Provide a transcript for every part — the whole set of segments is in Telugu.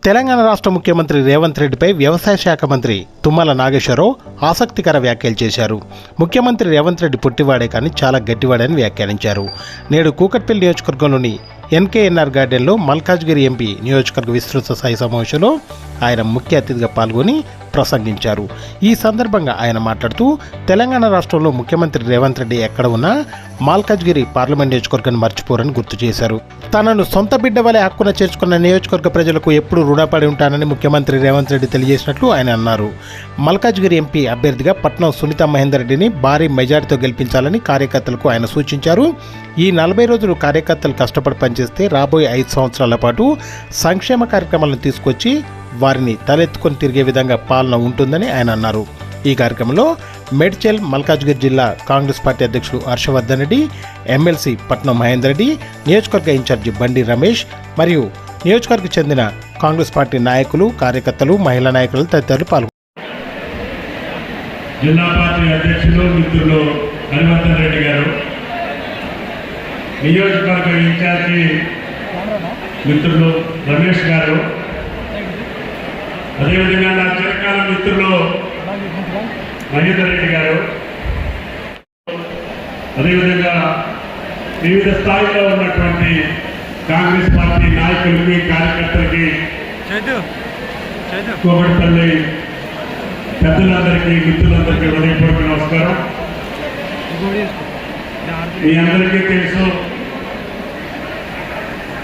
తెలంగాణ రాష్ట్ర ముఖ్యమంత్రి రేవంత్ రెడ్డిపై వ్యవసాయ శాఖ మంత్రి తుమ్మల నాగేశ్వరరావు ఆసక్తికర వ్యాఖ్యలు చేశారు. ముఖ్యమంత్రి రేవంత్ రెడ్డి పుట్టివాడే కానీ చాలా గట్టివాడని వ్యాఖ్యానించారు. నేడు కూకట్పల్లి నియోజకవర్గంలోని ఎన్కేఎన్ఆర్ గార్డెన్లో మల్కాజ్గిరి ఎంపీ నియోజకవర్గ విస్తృత స్థాయి సమావేశంలో ఆయన ముఖ్య అతిథిగా పాల్గొని ప్రసంగించారు. ఈ సందర్భంగా ఆయన మాట్లాడుతూ తెలంగాణ రాష్ట్రంలో ముఖ్యమంత్రి రేవంత్ రెడ్డి ఎక్కడ ఉన్నా మల్కాజ్గిరి పార్లమెంట్ నియోజకవర్గాన్ని మర్చిపోరని గుర్తు చేశారు. తనను సొంత బిడ్డ వలె హక్కున చేర్చుకున్న నియోజకవర్గ ప్రజలకు ఎప్పుడు రుణపడి ఉంటానని ముఖ్యమంత్రి రేవంత్ రెడ్డి తెలియజేసినట్లు ఆయన అన్నారు. మల్కాజ్గిరి ఎంపీ అభ్యర్థిగా పట్నం సునీత మహేందర్ రెడ్డిని భారీ మెజారిటీతో గెలిపించాలని కార్యకర్తలకు ఆయన సూచించారు. ఈ 40 రోజులు కార్యకర్తలు కష్టపడి పనిచేస్తే రాబోయే 5 సంవత్సరాల పాటు సంక్షేమ కార్యక్రమాలను తీసుకొచ్చి వారిని తలెత్తుకొని తిరిగే విధంగా పాలన ఉంటుందని ఆయన అన్నారు. ఈ కార్యక్రమంలో మేడ్చల్ మల్కాజ్గిరి జిల్లా కాంగ్రెస్ పార్టీ అధ్యక్షుడు హర్షవర్ధన్ రెడ్డి, ఎమ్మెల్సీ పట్నం మహేందర్ రెడ్డి, నియోజకవర్గ ఇన్ఛార్జి బండి రమేష్ మరియు నియోజకవర్గకు చెందిన కాంగ్రెస్ పార్టీ నాయకులు, కార్యకర్తలు, మహిళా నాయకులు తదితరులు పాల్గొన్నారు. జిల్లా పార్టీ అధ్యక్షులు మిత్రులు హరివర్ధన్ రెడ్డి గారు, నియోజకవర్గ ఇన్ఛార్జి మిత్రులు రమేష్ గారు, అదేవిధంగా నా చిరకాల మిత్రులు మహేందర్ రెడ్డి గారు, అదేవిధంగా వివిధ స్థాయిలో ఉన్నటువంటి కాంగ్రెస్ పార్టీ నాయకులకి, కార్యకర్తలకి, కోమటిపల్లి పెద్దలందరికీ, మిత్రులందరికీ హృదయపూర్వక నమస్కారం. మీ అందరికీ తెలుసు,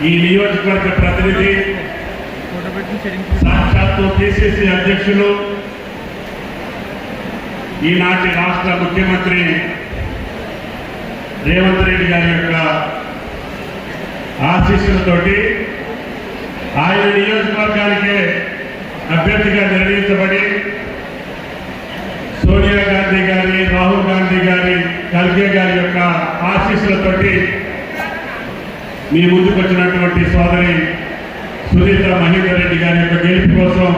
ఈ నియోజకవర్గ ప్రతినిధి సాక్షాత్తు పిసిసి అధ్యక్షులు, ఈనాటి రాష్ట్ర ముఖ్యమంత్రి రేవంత్ రెడ్డి గారి యొక్క ఆశీస్సులతోటి ఆయన నియోజకవర్గానికే అభ్యర్థిగా నిర్ణయించబడి సోనియా గాంధీ గారి, రాహుల్ గాంధీ గారి, ఖర్గే గారి యొక్క ఆశీస్సులతోటి మీ ముందుకు వచ్చినటువంటి సోదరి సునీత మహేందర్ రెడ్డి గారి యొక్క గెలుపు కోసం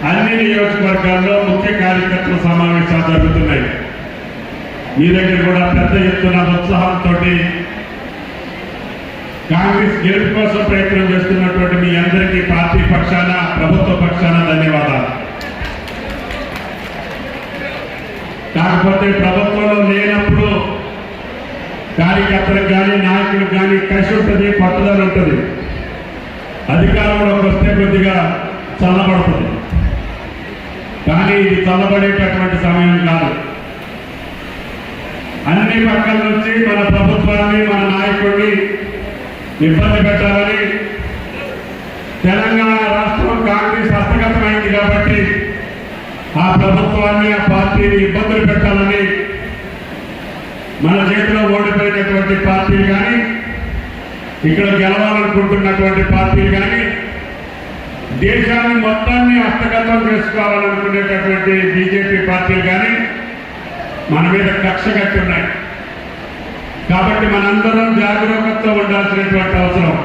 అన్ని నియోజకవర్గాల్లో ముఖ్య కార్యకర్తల సమావేశాలు జరుగుతున్నాయి. మీ దగ్గర కూడా పెద్ద ఎత్తున ఉత్సాహంతో కాంగ్రెస్ గెలుపు కోసం ప్రయత్నం చేస్తున్నటువంటి మీ అందరికీ పార్టీ పక్షాన, ప్రభుత్వ పక్షాన ధన్యవాదాలు. కాకపోతే ప్రభుత్వంలో లేనప్పుడు కార్యకర్తలకు కానీ, నాయకులకు కానీ కసి ఉంటుంది, పట్టుదల ఉంటుంది. అధికారంలోకి వస్తే కొద్దిగా చల్లబడుతుంది. కానీ ఇది చల్లబడేటటువంటి సమయం కాదు. అన్ని పక్కల నుంచి మన ప్రభుత్వాన్ని, మన నాయకుడిని ఇబ్బంది పెట్టాలని, తెలంగాణ రాష్ట్రం కాంగ్రెస్ హస్తగతమైంది కాబట్టి ఆ ప్రభుత్వాన్ని, ఆ పార్టీని ఇబ్బందులు పెట్టాలని మన చేతిలో ఓడిపోయినటువంటి పార్టీలు కానీ, ఇక్కడ గెలవాలనుకుంటున్నటువంటి పార్టీలు కానీ, దేశాన్ని మొత్తాన్ని హస్తగతం చేసుకోవాలనుకునేటటువంటి బీజేపీ పార్టీలు కానీ మన మీద కక్ష కట్టి ఉన్నాయి. కాబట్టి మనందరం జాగరూకతతో ఉండాల్సినటువంటి అవసరం,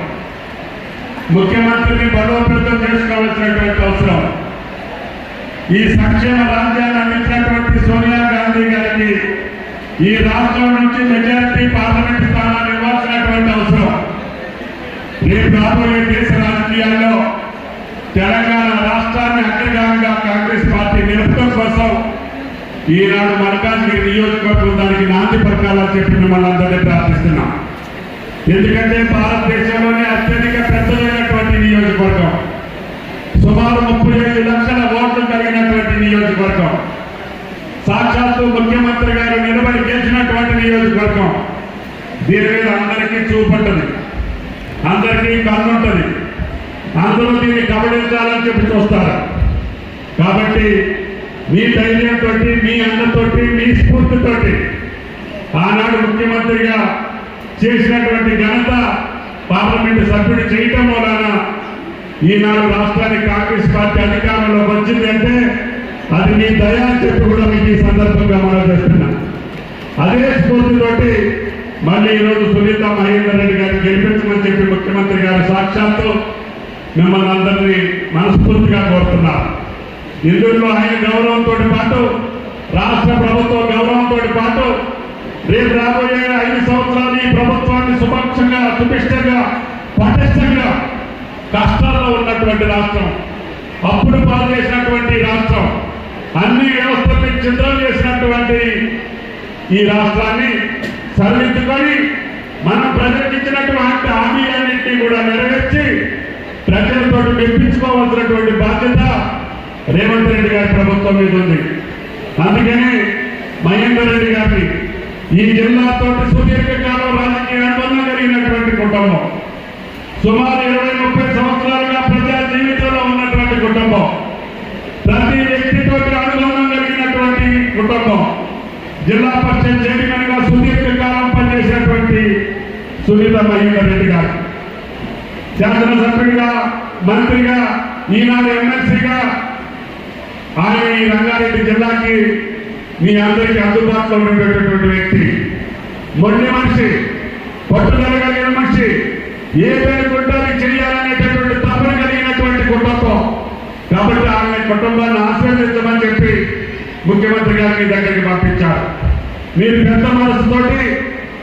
ముఖ్యమంత్రిని బలోపేతం చేసుకోవాల్సినటువంటి అవసరం. ఈ సంక్షేమ రాజ్యాన్ని అందించినటువంటి సోనియా గాంధీ గారికి ఈ రాష్ట్రం నుంచి మెజారిటీ పార్లమెంట్ స్థానాలు ఇవ్వాల్సినటువంటి అవసరం. రేపు రాబోయే దేశ రాజకీయాల్లో తెలంగాణ రాష్ట్రాన్ని అగ్రగామిగా కాంగ్రెస్ పార్టీ నిలపడం కోసం ఈనాడు మల్కాజ్గిరి నియోజకవర్గం దానికి నాంది పలకాలని చెప్పి మిమ్మల్ని అందరినీ ప్రార్థిస్తున్నాం. ఎందుకంటే భారతదేశంలోనే అత్యధిక పెద్దదైనటువంటి నియోజకవర్గం, సుమారు 35 లక్షల ఓట్లు కలిగినటువంటి నియోజకవర్గం, సాక్షాత్తు ముఖ్యమంత్రి గారు నిలబడి గెలిచినటువంటి నియోజకవర్గం. దీని మీద అందరికీ చూపుంటుంది, అందరికీ కన్నుంటుంది. అందరూ దీన్ని కబడించాలని చెప్పి చూస్తారు. కాబట్టి మీ ధైర్యంతో, మీ అన్నతోటి, మీ స్ఫూర్తితోటి ఆనాడు ముఖ్యమంత్రిగా చేసినటువంటి ఘనత పార్లమెంటు సభ్యుడు చేయటం వలన ఈనాడు రాష్ట్రానికి కాంగ్రెస్ పార్టీ అధికారంలోకి వచ్చింది అంటే అది మీ దయ అని చెప్పి కూడా మీకు ఈ సందర్భంగా మనం చేస్తున్నాం. అదే స్ఫూర్తితోటి మళ్ళీ ఈరోజు సునీత మహేందర్ రెడ్డి గారిని గెలిపించమని చెప్పి ముఖ్యమంత్రి గారు సాక్షాత్తు మిమ్మల్ని అందరినీ మనస్ఫూర్తిగా కోరుతున్నారు. ఇందులో ఆయన గౌరవంతో పాటు, రాష్ట్ర ప్రభుత్వ గౌరవంతో పాటు రేపు రాబోయే 5 సంవత్సరాలు ఈ ప్రభుత్వాన్ని సుపక్షంగా, సుపిష్టంగా, పటిష్టంగా కష్టాల్లో ఉన్నటువంటి ఉన్నటువంటి రాష్ట్రం, అప్పుడు పాలు చేసినటువంటి రాష్ట్రం, అన్ని వ్యవస్థల్ని చిత్రం చేసినటువంటి ఈ రాష్ట్రాన్ని సరిదిద్దుకొని మనం ప్రజలకు ఇచ్చినటువంటి హామీలన్నింటినీ కూడా నెరవేర్చి ప్రజలతో మెప్పించుకోవాల్సినటువంటి బాధ్యత రేవంత్ రెడ్డి గారి ప్రభుత్వం మీద ఉంది. అందుకని మహేందర్ రెడ్డి గారిని ఈ జిల్లాతో సుదీర్ఘకాలం రాజకీయ అనుబంధం కలిగినటువంటి కుటుంబం, సుమారు 20-30 సంవత్సరాలుగా ప్రజా జీవితంలో ఉన్నటువంటి కుటుంబం, ప్రతి వ్యక్తితో అనుబంధం కలిగినటువంటి కుటుంబం, జిల్లా పరిషత్ చైర్మన్ గా సుదీర్ఘకాలం పనిచేసినటువంటి సునీత మహేందర్ రెడ్డి గారు, శాసనసభ్యుడిగా, మంత్రిగా, ఈనాడు ఎమ్మెల్సీగా ఆయన ఈ రంగారెడ్డి జిల్లాకి మీ అందరికీ అందుబాటులో ఉండేటటువంటి వ్యక్తి, మొండి మనిషి, పట్టుదల కలిగిన మనిషి, ఏ పేరు గుడ్డాలి చేయాలనేటటువంటి తపన కలిగినటువంటి కుటుంబం. కాబట్టి ఆయన కుటుంబాన్ని ఆశీర్వదించమని చెప్పి ముఖ్యమంత్రి గారు మీ దగ్గరికి పంపించారు. మీరు పెద్ద మనసుతోటి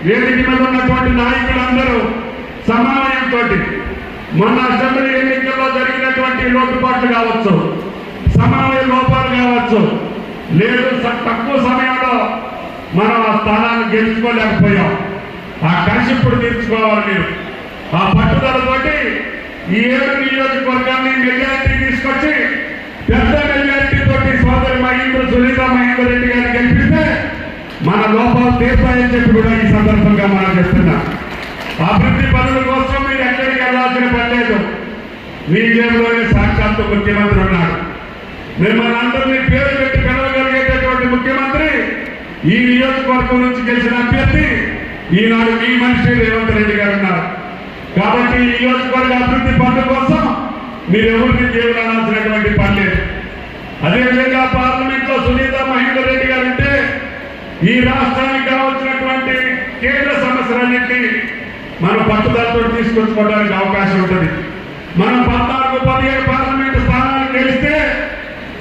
వేదిక మీద ఉన్నటువంటి నాయకులందరూ సమన్వయంతో మొన్న అసెంబ్లీ ఎన్నికల్లో జరిగినటువంటి లోటుపాట్లు కావచ్చు, సమన్వయ లోపాలు కావచ్చు, లేదు తక్కువ సమయంలో మనం ఆ స్థానాన్ని గెలుచుకోలేకపోయాం. ఆ కలిసి ఇప్పుడు తీర్చుకోవాలి. మీరు ఆ పట్టుదలతోటి ఈ 7 నియోజకవర్గాన్ని మెజారిటీ తీసుకొచ్చి పెద్ద మెజారిటీ తోటి సోదరి సునీత మహేందర్ రెడ్డి గారిని గెలిపిస్తే మన లోపాలు తీర్చాయని చెప్పి కూడా ఈ సందర్భంగా మనం చెప్తున్నాం. అభివృద్ధి పనుల కోసం మీరు ఎక్కడికి వెళ్ళాల్సిన పని లేదు. మీ జేబులోనే సాక్షాత్తు ముఖ్యమంత్రి ఉన్నాడు. మిమ్మల్ని అందరినీ పేరు పెట్టి పిలవగలిగేటటువంటి ముఖ్యమంత్రి, ఈ నియోజకవర్గం నుంచి గెలిచిన అభ్యర్థి ఈనాడు మీ మనిషి రేవంత్ రెడ్డి గారు ఉన్నారు. కాబట్టి ఈ నియోజకవర్గ అభివృద్ధి పనుల కోసం మీరు ఎవరిని జేబులాడాల్సినటువంటి పని లేదు. అదేవిధంగా పార్లమెంట్ లో సునీత మహేందర్ రెడ్డి గారు ఉంటే ఈ రాష్ట్రానికి కావాల్సినటువంటి కేంద్ర సమస్యలన్నింటినీ మన పట్టుదలతో తీసుకొచ్చుకోవడానికి అవకాశం ఉంటుంది. మనం 14-17 పార్లమెంటు స్థానాలు గెలిస్తే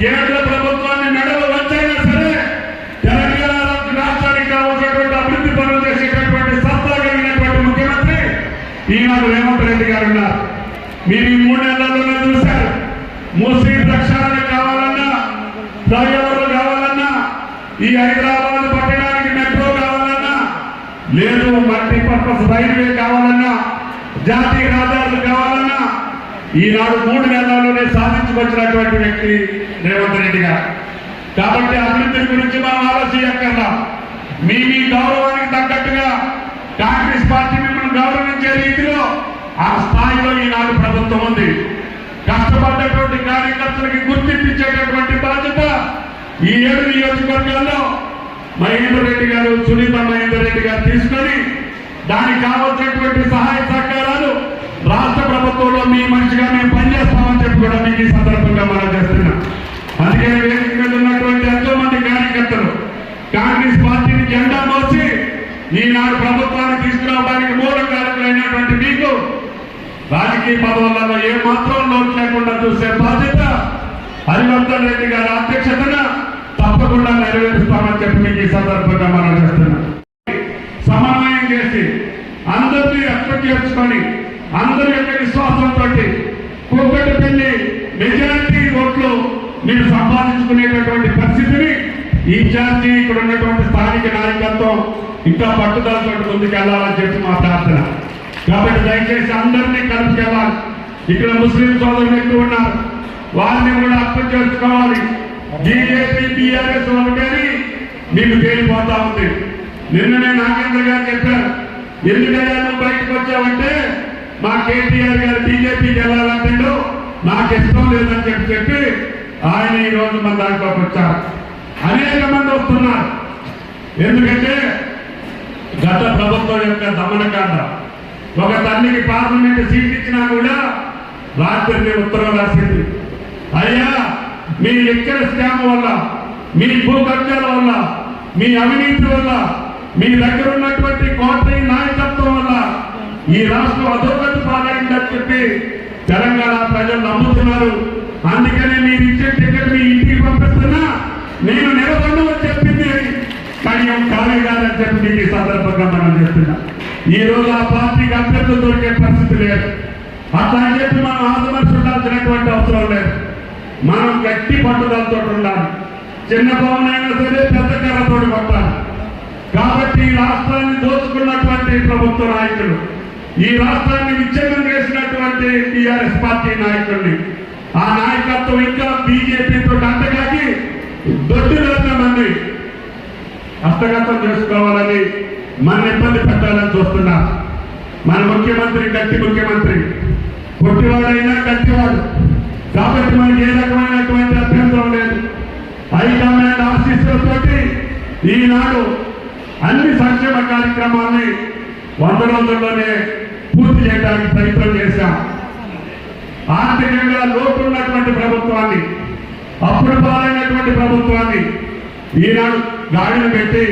కేంద్ర ప్రభుత్వాన్ని మెడలు వచ్చైనా సరే తెలంగాణ రాష్ట్రానికి కావాల్సినటువంటి అభివృద్ధి పనులు చేసేటటువంటి సత్తా కలిగినటువంటి ముఖ్యమంత్రి ఈనాడు రేవంత్ రెడ్డి గారు ఉన్నారు. మీరు ఈ 3 నెలల్లోనే చూశారు. ముస్లిం ప్రక్షాళన కావాలన్నా, ఫ్లైఓవర్లు కావాలన్నా, ఈ హైదరాబాద్ పట్టణానికి మెట్రో కావాలన్నా, లేదు మల్టీపర్పస్ రైల్వే కావాలన్నా, జాతీయ రహదారులు కావాలన్నా ఈనాడు 3 నెలల్లోనే సాధించుకొచ్చినటువంటి వ్యక్తి రేవంత్ రెడ్డి గారు. కాబట్టి అభివృద్ధి గురించి మనం ఆలోచించక్కర్లా. మీ గౌరవానికి తగ్గట్టుగా కాంగ్రెస్ పార్టీ మిమ్మల్ని గౌరవించే రీతిలో ఆ స్థాయిలో ఈనాడు ప్రభుత్వం ఉంది. కష్టపడ్డటువంటి కార్యకర్తలకి గుర్తింపించేటటువంటి బాధ్యత ఈ 7 నియోజకవర్గాల్లో మహేందర్ రెడ్డి గారు, సునీత మహేందర్ రెడ్డి గారు తీసుకొని దానికి కావాల్సినటువంటి సహాయ సహకారాలు రాష్ట్ర ప్రభుత్వంలో మీ మనిషిగా మేము పనిచేస్తామని చెప్పి కూడా మీకు ఈ సందర్భంగా మనం చేస్తున్నాం. అందుకని వేదిక మీద ఉన్నటువంటి ఎంతో మంది కార్యకర్తలు కాంగ్రెస్ పార్టీని జెండా మోసి ఈనాడు ప్రభుత్వాన్ని తీసుకురావడానికి మూల కారకులైనటువంటి మీకు రాజకీయ పదవులలో ఏ మాత్రం లోటు లేకుండా చూసే బాధ్యత హరివర్ధన్ రెడ్డి గారి అధ్యక్షతన తప్పకుండా నెరవేరుస్తామని చెప్పి మీకు ఈ సందర్భంగా మనం చేస్తున్నాం. సమన్వయం చేసి అందరినీ ఎక్కడికి చేర్చుకొని అందరి యొక్క విశ్వాసంతో కూకట్పల్లి మెజారిటీ ఓట్లు మీరు సంపాదించుకునేటటువంటి పరిస్థితిని ఈ ఇన్ఛార్జి ఇక్కడ ఉన్నటువంటి స్థానిక నాయకత్వం ఇంకా పట్టుదలతో ముందుకు వెళ్ళాలని చెప్పి మా ప్రార్థన. కాబట్టి దయచేసి అందరినీ కలుపుకెళ్ళాలి. ఇక్కడ ముస్లిం సోదరులు ఎక్కువ ఉన్నారు, వారిని కూడా అర్థం చేసుకోవాలి. బీజేపీ టీఆర్ఎస్ ఒకటేని మీకు తేలిపోతా ఉంది. నిన్ననే నాగేంద్ర గారు చెప్పారు, ఎందుకయ్యా నువ్వు బయటకు వచ్చావంటే మా కేటీఆర్ గారు బీజేపీకి వెళ్ళాలంటాడు, నాకు ఇష్టం లేదని చెప్పి ఆయన ఈ రోజు మన దాంట్లోకి వచ్చారు. అనేక మంది వస్తున్నారు. ఎందుకంటే గత ప్రభుత్వం యొక్క దమనకాండ, ఒక తల్లికి పార్లమెంట్ సీట్ ఇచ్చినా కూడా రాత్రి ఉత్తరం రాసింది, అయ్యా మీ ఎక్కడ స్కామ్ వల్ల, మీ భూ కబ్జాల వల్ల, మీ అవినీతి వల్ల, మీ దగ్గర ఉన్నటువంటి కోటరీ నాయకత్వం వల్ల ఈ రాష్ట్రం అధోగతి పాలైందని చెప్పి తెలంగాణ ప్రజలు నమ్ముతున్నారు. అందుకనే మీరు ఇచ్చే టికెట్ మీ ఇంటికి పంపిస్తున్నా నేను నిలబడి అని చెప్పింది కడియం కాలేదని చెప్పి ఈ సందర్భంగా మనం చేస్తున్నాం. ఈ రోజు ఆ పార్టీకి అభ్యర్థులు దొరికే పరిస్థితి లేదు. అట్లా అని చెప్పి మనం ఆదమర్చి ఉండాల్సినటువంటి అవసరం లేదు. మనం గట్టి పట్టుదలతో ఉండాలి. చిన్న పవనైనా సరే పెద్ద కర్రతో కొట్టాలి. కాబట్టి ఈ రాష్ట్రాన్ని దోచుకున్నటువంటి ప్రభుత్వ నాయకులు, ఈ రాష్ట్రాన్ని విచ్ఛిన్నం చేసినటువంటి టీఆర్ఎస్ పార్టీ నాయకుల్ని, ఆ నాయకత్వం ఇంకా బీజేపీతో అంతగాకి దొడ్డున్న మంది హస్తగతం చేసుకోవాలని మన ఇబ్బంది పెట్టాలని చూస్తున్నారు. మన ముఖ్యమంత్రి గట్టి ముఖ్యమంత్రి, పొట్టివాడైనా గట్టివాడు. కాబట్టి మనకి ఏ రకమైనటువంటి అభ్యంతరం లేదు. హైకమాండ్ ఆశీస్సులతోటి ఈనాడు అన్ని సంక్షేమ కార్యక్రమాల్ని 100 రోజుల్లోనే పూర్తి చేయడానికి ప్రయత్నం చేశాం. ఆర్థికంగా లోటున్నటువంటి ప్రభుత్వాన్ని, అప్పుడు పాలైనటువంటి ప్రభుత్వాన్ని ఈనాడు గాడిని పెట్టి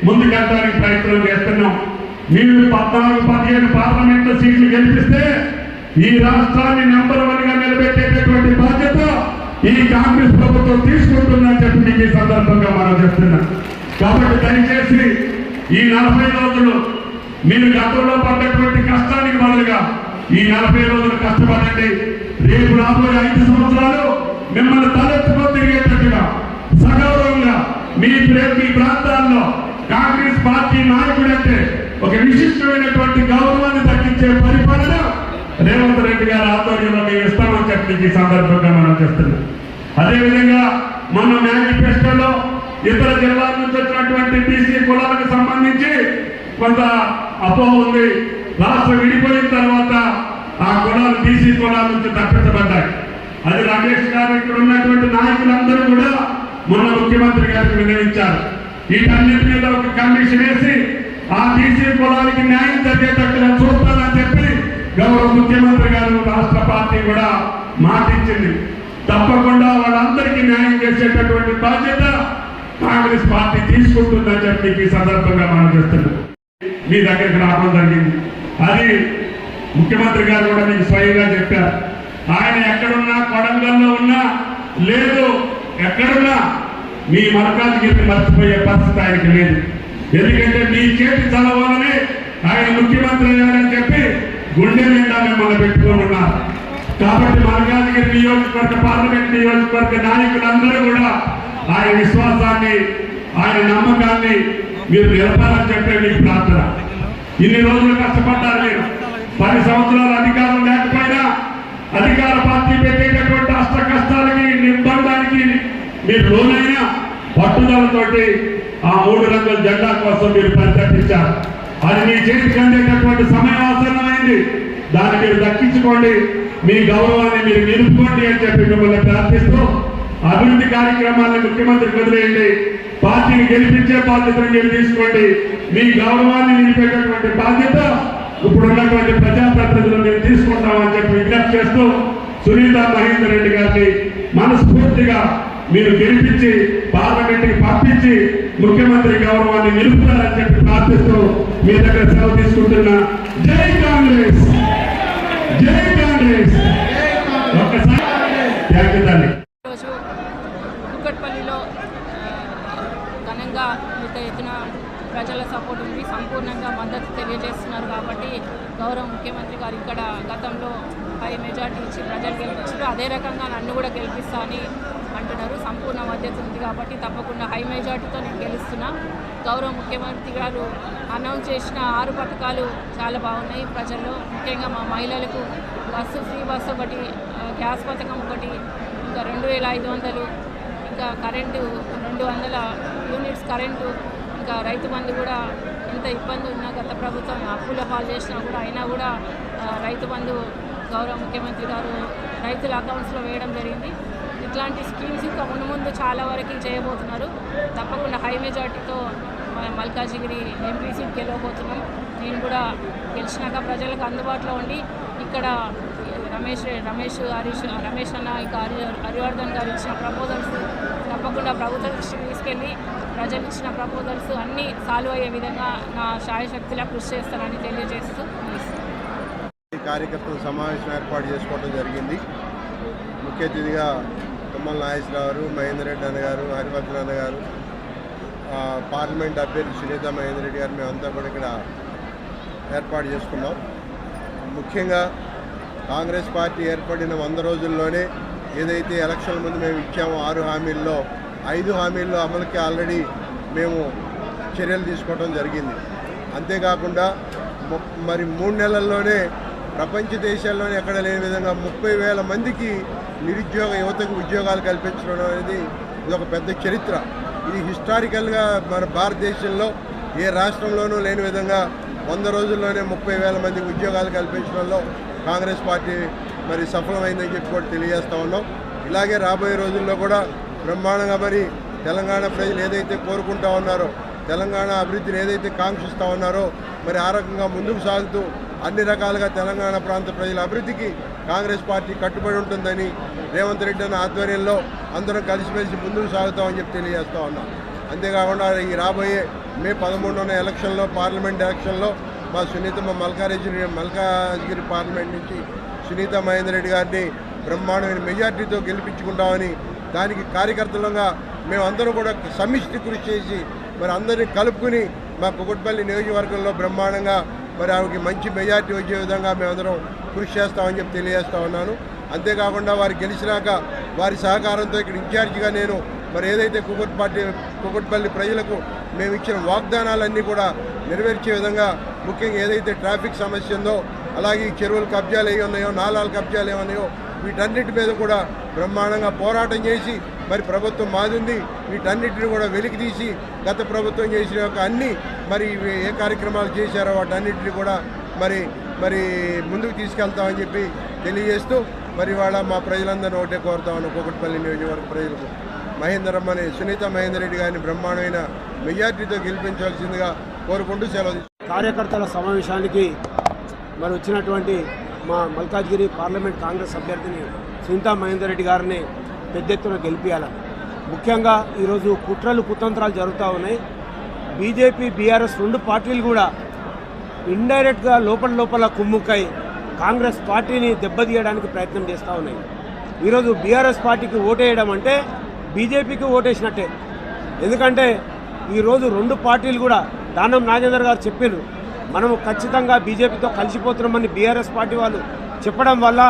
ముందుకెళ్ళడానికి ప్రయత్నం చేస్తున్నాం. మీరు 14-15 పార్లమెంటు సీట్లు గెలిపిస్తే ఈ రాష్ట్రాన్ని నెంబర్ 1 గా నిలబెట్టేటటువంటి బాధ్యత ఈ కాంగ్రెస్ ప్రభుత్వం తీసుకుంటుందని చెప్పి మీకు ఈ సందర్భంగా మనం చెప్తున్నాం. కాబట్టి దయచేసి ఈ 40 రోజులు మీరు గతంలో పడ్డటువంటి కష్టానికి బదులుగా ఈ 40 రోజులు కష్టపడండి. రేపు రాబోయే 5 సంవత్సరాలు మిమ్మల్ని తలెత్తుకొని తిరిగేటట్టుగా సగౌరవంగా మీ ప్రాంతాల్లో కాంగ్రెస్ పార్టీ నాయకుడంటే ఒక విశిష్టమైనటువంటి గౌరవాన్ని దక్కించే పరిపాలన రేవంత్ రెడ్డి గారి ఆధ్వర్యంలో మేము ఇస్తామని చెప్పి ఈ సందర్భంగా మనం చేస్తున్నాం. అదేవిధంగా మన మేనిఫెస్టోలో ఇతర జిల్లాల నుంచి వచ్చినటువంటి బీసీ కులాలకు సంబంధించి కొంత అపోహ ఉంది. రాష్ట్రం విడిపోయిన తర్వాత ఆ కులాలు బీసీ కులాల నుంచి తప్పించబడ్డాయి. అది రమేష్ గారు ఇక్కడ ఉన్నటువంటి నాయకులందరూ కూడా మొన్న ముఖ్యమంత్రి గారికి విన్నవించారు. వీటన్నిటి మీద ఒక కమిషన్ వేసి ఆ బీసీ కులాలకి న్యాయం జరిగేటట్టుగా చూస్తానని చెప్పి గౌరవ ముఖ్యమంత్రి గారు రాష్ట్ర పార్టీ కూడా మాటిచ్చింది. తప్పకుండా వాళ్ళందరికీ న్యాయం చేసేటటువంటి బాధ్యత కాంగ్రెస్ పార్టీ తీసుకుంటుందని చెప్పి ఈ సందర్భంగా మనం చేస్తున్నాం. మీ దగ్గరికి రావడం జరిగింది. అది ముఖ్యమంత్రి గారు కూడా మీకు స్వయంగా చెప్పారు. ఆయన ఎక్కడున్నా, కొడంగల్లో ఉన్నా లేదు, ఎక్కడున్నా మీ మరకాజగిరిని మర్చిపోయే పరిస్థితి ఆయనకి లేదు. ఎందుకంటే మీ చేతి చదవాలని ఆయన ముఖ్యమంత్రి అయ్యారని చెప్పి గుండె నిండా మిమ్మల్ని పెట్టుకొని ఉన్నారు. కాబట్టి మరకాజగిరి నియోజకవర్గ పార్లమెంట్ నియోజకవర్గ నాయకులందరూ కూడా ఆయన విశ్వాసాన్ని, ఆయన నమ్మకాన్ని మీరు నిలపాలని చెప్పే మీ ప్రార్థన. ఇన్ని రోజులు కష్టపడ్డారు మీరు. 10 సంవత్సరాలు అధికారం లేకపోయినా అధికార పార్టీ పెట్టేటటువంటి అష్ట కష్టాలకి, నిర్బంధానికి మీరు లోనైనా పట్టుదలతోటి ఆ 3 రంగుల జెండా కోసం మీరు పరితపించారు. అది మీ చేతికి అందేటటువంటి సమయం ఆసన్నమైంది. దాన్ని మీరు దక్కించుకోండి, మీ గౌరవాన్ని మీరు నిలుపుకోండి అని చెప్పి మిమ్మల్ని ప్రార్థిస్తూ అభివృద్ధి కార్యక్రమాలను ముఖ్యమంత్రికి వదిలేయండి. పార్టీని గెలిపించే బాధ్యతను మీరు తీసుకోండి. మీ గౌరవాన్ని నిలిపేటటువంటి బాధ్యత ఇప్పుడు ఉన్నటువంటి ప్రజాప్రతినిధులు మీరు తీసుకుంటామని చెప్పి విజ్ఞప్తి చేస్తూ సునీత మహేందర్ రెడ్డి గారిని మనస్ఫూర్తిగా మీరు గెలిపించి పార్లమెంట్కి పంపించి ముఖ్యమంత్రి గౌరవాన్ని నిలుపుతారని చెప్పి ప్రార్థిస్తూ మీ దగ్గర సెలవు తీసుకుంటున్నా. జై కాంగ్రెస్, జై కాంగ్రెస్. ఒక్కసారి థ్యాంక్ యూ తల్లి. కూకట్పల్లిలో ఘనంగా పెద్ద ఎత్తున ప్రజల సపోర్ట్ ఉంది, సంపూర్ణంగా మద్దతు తెలియజేస్తున్నారు. కాబట్టి గౌరవ ముఖ్యమంత్రి గారు ఇక్కడ గతంలో హై మెజార్టీ ఇచ్చి ప్రజలు గెలిపించారు. అదే రకంగా నన్ను కూడా గెలిపిస్తా అని అంటున్నారు. సంపూర్ణ మద్దతు ఉంది కాబట్టి తప్పకుండా హై మెజార్టీతో నేను గెలుస్తున్నా. గౌరవ ముఖ్యమంత్రి గారు అనౌన్స్ చేసిన 6 పథకాలు చాలా బాగున్నాయి ప్రజల్లో. ముఖ్యంగా మా మహిళలకు ఫ్రీ బస్సు ఒకటి, గ్యాస్ పథకం ఒకటి, ఇంకా 2500, ఇంకా కరెంటు 200 యూనిట్స్ కరెంటు, ఇంకా రైతు బంధు కూడా ఎంత ఇబ్బంది ఉన్నా గత ప్రభుత్వం అప్పుల పాలు చేసినా కూడా అయినా కూడా రైతు బంధు గౌరవ ముఖ్యమంత్రి గారు రైతుల అకౌంట్స్లో వేయడం జరిగింది. ఇట్లాంటి స్కీమ్స్ ఇంకా ముందు చాలా వరకు చేయబోతున్నారు. తప్పకుండా హై మెజార్టీతో మల్కాజిగిరి ఎంపీ సీట్ గెలవబోతున్నాం. నేను కూడా గెలిచినాక ప్రజలకు అందుబాటులో ఉండి ఇక్కడ రమేష్ అన్న ఇంకా హరివర్ధన్ గారు ఇచ్చిన ప్రపోజల్స్ తప్పకుండా ప్రభుత్వ దృష్టికి తీసుకెళ్ళి ప్రజలు ఇచ్చిన ప్రపోజల్స్ అన్నీ సాల్వ్ అయ్యే విధంగా నా శాయశక్తిలా కృషి చేస్తానని తెలియజేస్తూ కార్యకర్తల సమావేశం ఏర్పాటు చేసుకోవడం జరిగింది. ముఖ్య అతిథిగా తుమ్మల నాగేశ్వరరావు గారు, మహేందర్ రెడ్డి అన్న గారు, హరివర్ధన్ అన్న గారు, పార్లమెంట్ అభ్యర్థి సునీత మహేందర్ రెడ్డి గారు మేమంతా కూడా ఇక్కడ ఏర్పాటు చేసుకున్నాం. ముఖ్యంగా కాంగ్రెస్ పార్టీ ఏర్పడిన 100 రోజుల్లోనే ఏదైతే ఎలక్షన్ల ముందు మేము ఇచ్చామో 6 హామీల్లో 5 హామీల్లో అమలుకి ఆల్రెడీ మేము చర్యలు తీసుకోవడం జరిగింది. అంతేకాకుండా మరి 3 నెలల్లోనే ప్రపంచ దేశాల్లోనే ఎక్కడ లేని విధంగా 30,000 మందికి నిరుద్యోగ యువతకు ఉద్యోగాలు కల్పించడం అనేది ఇది ఒక పెద్ద చరిత్ర. ఇది హిస్టారికల్గా మన భారతదేశంలో ఏ రాష్ట్రంలోనూ లేని విధంగా 100 రోజుల్లోనే 30,000 మందికి ఉద్యోగాలు కల్పించడంలో కాంగ్రెస్ పార్టీ మరి సఫలమైందని చెప్పి కూడా తెలియజేస్తూ ఉన్నాం. ఇలాగే రాబోయే రోజుల్లో కూడా బ్రహ్మాండంగా మరి తెలంగాణ ప్రజలు ఏదైతే కోరుకుంటా ఉన్నారో, తెలంగాణ అభివృద్ధిని ఏదైతే కాంక్షిస్తూ ఉన్నారో మరి ఆ రకంగా ముందుకు సాగుతూ అన్ని రకాలుగా తెలంగాణ ప్రాంత ప్రజల అభివృద్ధికి కాంగ్రెస్ పార్టీ కట్టుబడి ఉంటుందని రేవంత్ రెడ్డి అన్న ఆధ్వర్యంలో అందరం కలిసిమెలిసి ముందుకు సాగుతామని చెప్పి తెలియజేస్తూ ఉన్నాం. అంతేకాకుండా ఈ రాబోయే మే 13న ఎలక్షన్లో పార్లమెంట్ ఎలక్షన్లో మా మల్కాజ్గిరి పార్లమెంట్ నుంచి సునీత మహేందర్ రెడ్డి గారిని బ్రహ్మాండమైన మెజార్టీతో గెలిపించుకుంటామని, దానికి కార్యకర్తలుగా మేమందరం కూడా సమిష్టి కృషి చేసి మరి అందరినీ కలుపుకుని మా కుకట్పల్లి నియోజకవర్గంలో బ్రహ్మాండంగా మరి ఆమెకి మంచి మెజార్టీ వచ్చే విధంగా మేమందరం కృషి చేస్తామని చెప్పి తెలియజేస్తా ఉన్నాను. అంతేకాకుండా వారు గెలిచినాక వారి సహకారంతో ఇక్కడ ఇన్ఛార్జిగా నేను మరి ఏదైతే కుకట్పల్లి ప్రజలకు మేము ఇచ్చిన వాగ్దానాలన్నీ కూడా నెరవేర్చే విధంగా, ముఖ్యంగా ఏదైతే ట్రాఫిక్ సమస్య ఉందో, అలాగే ఈ చెరువులు కబ్జాలు ఏమి ఉన్నాయో, నాలాల కబ్జాలు ఏమన్నాయో వీటన్నిటి మీద కూడా బ్రహ్మాండంగా పోరాటం చేసి మరి ప్రభుత్వం మాదింది వీటన్నిటిని కూడా వెలికి తీసి గత ప్రభుత్వం చేసిన యొక్క అన్ని మరి ఏ కార్యక్రమాలు చేశారో వాటన్నిటిని కూడా మరి ముందుకు తీసుకెళ్తామని చెప్పి తెలియజేస్తూ మరి వాళ్ళ మా ప్రజలందరినీ ఒకటే కోరుతామని కుకట్పల్లి నియోజకవర్గ ప్రజలకు మహేందరమ్మని సునీత మహేందర్ రెడ్డి గారిని బ్రహ్మాండమైన మెజార్టీతో గెలిపించాల్సిందిగా కోరుకుంటూ సెలవు. కార్యకర్తల సమావేశానికి మరి వచ్చినటువంటి మా మల్కాజ్గిరి పార్లమెంట్ కాంగ్రెస్ అభ్యర్థిని సునీత మహేందర్ రెడ్డి గారిని పెద్ద ఎత్తున గెలిపించాలి. ముఖ్యంగా ఈరోజు కుతంత్రాలు జరుగుతూ ఉన్నాయి. బీజేపీ బీఆర్ఎస్ 2 పార్టీలు కూడా ఇండైరెక్ట్గా లోపల కుమ్ముక్కై కాంగ్రెస్ పార్టీని దెబ్బతీయడానికి ప్రయత్నం చేస్తూ ఉన్నాయి. ఈరోజు బీఆర్ఎస్ పార్టీకి ఓటేయడం అంటే బీజేపీకి ఓటేసినట్టే. ఎందుకంటే ఈరోజు 2 పార్టీలు కూడా దానం నాగేందర్ గారు చెప్పారు, మనము ఖచ్చితంగా బీజేపీతో కలిసిపోతున్నామని బీఆర్ఎస్ పార్టీ వాళ్ళు చెప్పడం వల్ల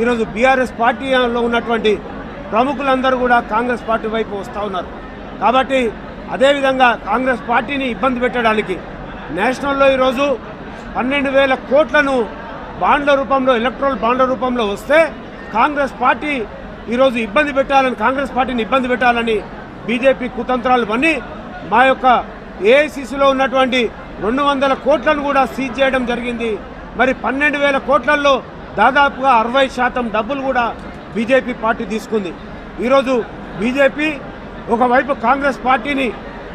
ఈరోజు బీఆర్ఎస్ పార్టీలో ఉన్నటువంటి ప్రముఖులందరూ కూడా కాంగ్రెస్ పార్టీ వైపు వస్తూ ఉన్నారు. కాబట్టి అదేవిధంగా కాంగ్రెస్ పార్టీని ఇబ్బంది పెట్టడానికి నేషనల్లో ఈరోజు 12,000 కోట్లను బాండ్ల రూపంలో, ఎలక్ట్రల్ బాండ్ల రూపంలో వస్తే కాంగ్రెస్ పార్టీ ఈరోజు కాంగ్రెస్ పార్టీని ఇబ్బంది పెట్టాలని బీజేపీ కుతంత్రాలు అన్నీ మా యొక్క ఏఐసిసిలో ఉన్నటువంటి 200 కోట్లను కూడా సీజ్ చేయడం జరిగింది. మరి 12,000 కోట్లలో దాదాపుగా 60% డబ్బులు కూడా బీజేపీ పార్టీ తీసుకుంది. ఈరోజు బీజేపీ ఒకవైపు కాంగ్రెస్ పార్టీని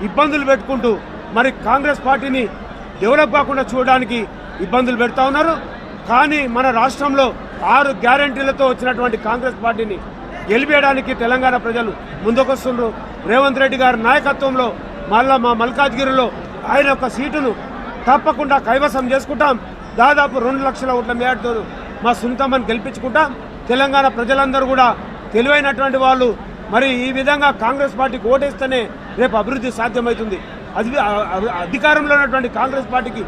ఇబ్బందులు పెట్టుకుంటూ మరి కాంగ్రెస్ పార్టీని డెవలప్ కాకుండా చూడడానికి ఇబ్బందులు పెడతా ఉన్నారు. కానీ మన రాష్ట్రంలో 6 గ్యారంటీలతో వచ్చినటువంటి కాంగ్రెస్ పార్టీని గెలిపేయడానికి తెలంగాణ ప్రజలు ముందుకొస్తున్నారు. రేవంత్ రెడ్డి గారి నాయకత్వంలో మళ్ళా మా మల్కాజ్గిరిలో ఆయన యొక్క సీటును తప్పకుండా కైవసం చేసుకుంటాం. దాదాపు 2 లక్షల ఓట్ల మేరతో మా సునీతమ్మని గెలిపించుకుంటాం. తెలంగాణ ప్రజలందరూ కూడా తెలివైనటువంటి వాళ్ళు మరి ఈ విధంగా కాంగ్రెస్ పార్టీకి ఓటేస్తేనే రేపు అభివృద్ధి సాధ్యమవుతుంది. అధికారంలో ఉన్నటువంటి కాంగ్రెస్ పార్టీకి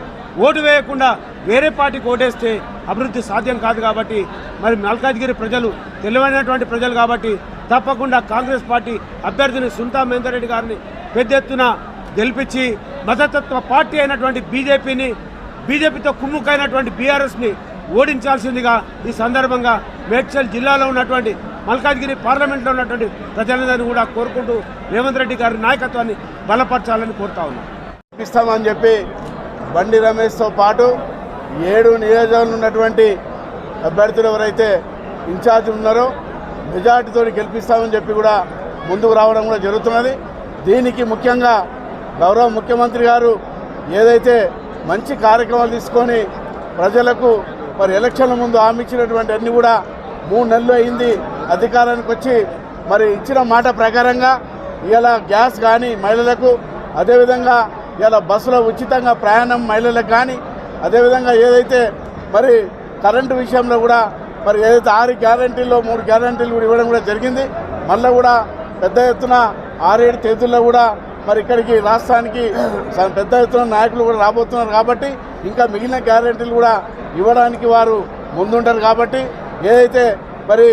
ఓటు వేయకుండా వేరే పార్టీకి ఓటేస్తే అభివృద్ధి సాధ్యం కాదు. కాబట్టి మరి మల్కాజ్గిరి ప్రజలు తెలివైనటువంటి ప్రజలు కాబట్టి తప్పకుండా కాంగ్రెస్ పార్టీ అభ్యర్థిని సునీత మహేందర్ రెడ్డి గారిని పెద్ద ఎత్తున గెలిపించి మతతత్వ పార్టీ అయినటువంటి బీజేపీతో కుమ్ముకైనటువంటి బీఆర్ఎస్ని ఓడించాల్సిందిగా ఈ సందర్భంగా మేడ్చల్ జిల్లాలో ఉన్నటువంటి మల్కాజ్గిరి పార్లమెంట్లో ఉన్నటువంటి ప్రజలందరినీ కూడా కోరుకుంటూ రేవంత్ రెడ్డి గారి నాయకత్వాన్ని బలపరచాలని కోరుతా ఉన్నాం. ఇస్తామని చెప్పి బండి రమేష్తో పాటు 7 నియోజకవర్గాలు ఉన్నటువంటి అభ్యర్థులు ఎవరైతే ఇన్ఛార్జ్ ఉన్నారో మెజార్టీతో గెలిపిస్తామని చెప్పి కూడా ముందుకు రావడం కూడా జరుగుతున్నది. దీనికి ముఖ్యంగా గౌరవ ముఖ్యమంత్రి గారు ఏదైతే మంచి కార్యక్రమాలు తీసుకొని ప్రజలకు మరి ఎలక్షన్ల ముందు హామీ ఇచ్చినటువంటి అన్ని కూడా 3 నెలలు అయింది అధికారానికి వచ్చి. మరి ఇచ్చిన మాట ప్రకారంగా ఇలా గ్యాస్ కానీ మహిళలకు, అదేవిధంగా ఇలా బస్సులో ఉచితంగా ప్రయాణం మహిళలకు కానీ, అదేవిధంగా ఏదైతే మరి కరెంటు విషయంలో కూడా మరి ఏదైతే 6 గ్యారంటీల్లో 3 గ్యారంటీలు కూడా ఇవ్వడం కూడా జరిగింది. మళ్ళీ కూడా పెద్ద ఎత్తున 6-7 తేదీల్లో కూడా మరి ఇక్కడికి రాష్ట్రానికి పెద్ద ఎత్తున నాయకులు కూడా రాబోతున్నారు. కాబట్టి ఇంకా మిగిలిన గ్యారంటీలు కూడా ఇవ్వడానికి వారు ముందుంటారు కాబట్టి ఏదైతే మరి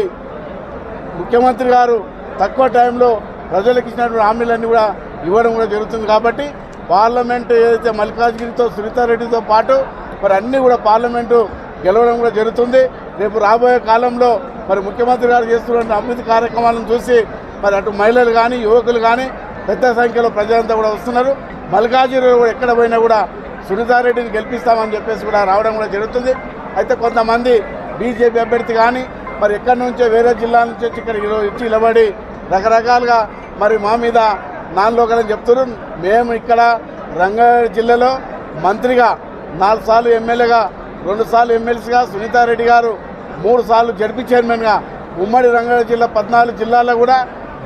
ముఖ్యమంత్రి గారు తక్కువ టైంలో ప్రజలకు ఇచ్చినటువంటి హామీలన్నీ కూడా ఇవ్వడం కూడా జరుగుతుంది కాబట్టి పార్లమెంటు ఏదైతే మల్కాజ్గిరితో సునీతారెడ్డితో పాటు మరి అన్నీ కూడా పార్లమెంటు గెలవడం కూడా జరుగుతుంది. రేపు రాబోయే కాలంలో మరి ముఖ్యమంత్రి గారు చేస్తున్న అభివృద్ధి కార్యక్రమాలను చూసి మరి అటు మహిళలు కానీ యువకులు కానీ పెద్ద సంఖ్యలో ప్రజలంతా కూడా వస్తున్నారు. మల్కాజ్గిరిలో కూడా ఎక్కడ పోయినా కూడా సునీతారెడ్డిని గెలిపిస్తామని చెప్పేసి కూడా రావడం కూడా జరుగుతుంది. అయితే కొంతమంది బీజేపీ అభ్యర్థి కానీ మరి ఎక్కడి నుంచో వేరే జిల్లాల నుంచి వచ్చి ఇక్కడ ఇచ్చి నిలబడి రకరకాలుగా మరి మా మీద నాన్లోకలని చెప్తున్నారు. మేము ఇక్కడ రంగారెడ్డి జిల్లాలో మంత్రిగా 4 సార్లు ఎమ్మెల్యేగా 2 సార్లు ఎమ్మెల్సీగా సునీతారెడ్డి గారు 3 సార్లు జడ్పీ చైర్మన్గా ఉమ్మడి రంగారెడ్డి జిల్లా 14 జిల్లాల్లో కూడా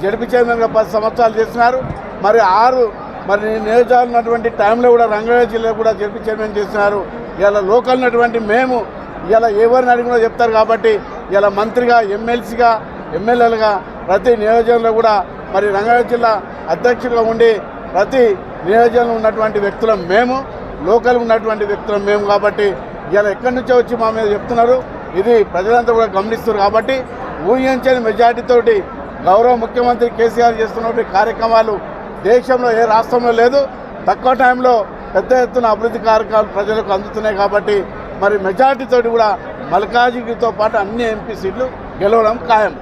జడ్పీ చైర్మన్గా 10 సంవత్సరాలు చేస్తున్నారు. మరి 6 మరి నియోజకాలు ఉన్నటువంటి టైంలో కూడా రంగారెడ్డి జిల్లా కూడా జడ్పీ చైర్మన్ చేస్తున్నారు. ఇలా లోకల్ ఉన్నటువంటి మేము ఇలా ఎవరిని అడిగి కూడా చెప్తారు కాబట్టి ఇలా మంత్రిగా ఎమ్మెల్సీగా ఎమ్మెల్యేలుగా ప్రతి నియోజకంలో కూడా మరి రంగారెడ్డి జిల్లా అధ్యక్షుడిగా ఉండి ప్రతి నియోజకంలో ఉన్నటువంటి వ్యక్తులం మేము, లోకల్ ఉన్నటువంటి వ్యక్తులం మేము కాబట్టి ఇలా ఎక్కడి నుంచో వచ్చి మా మీద చెప్తున్నారు. ఇది ప్రజలంతా కూడా గమనిస్తున్నారు కాబట్టి ఊహించని మెజార్టీతోటి గౌరవ ముఖ్యమంత్రి కేసీఆర్ చేస్తున్నటువంటి కార్యక్రమాలు దేశంలో ఏ రాష్ట్రంలో లేదు. తక్కువ టైంలో పెద్ద ఎత్తున అభివృద్ధి కార్యక్రమాలు ప్రజలకు అందుతున్నాయి కాబట్టి మరి మెజార్టీతోటి కూడా మల్కాజ్గిరితో పాటు అన్ని ఎంపీ సీట్లు గెలవడం ఖాయం.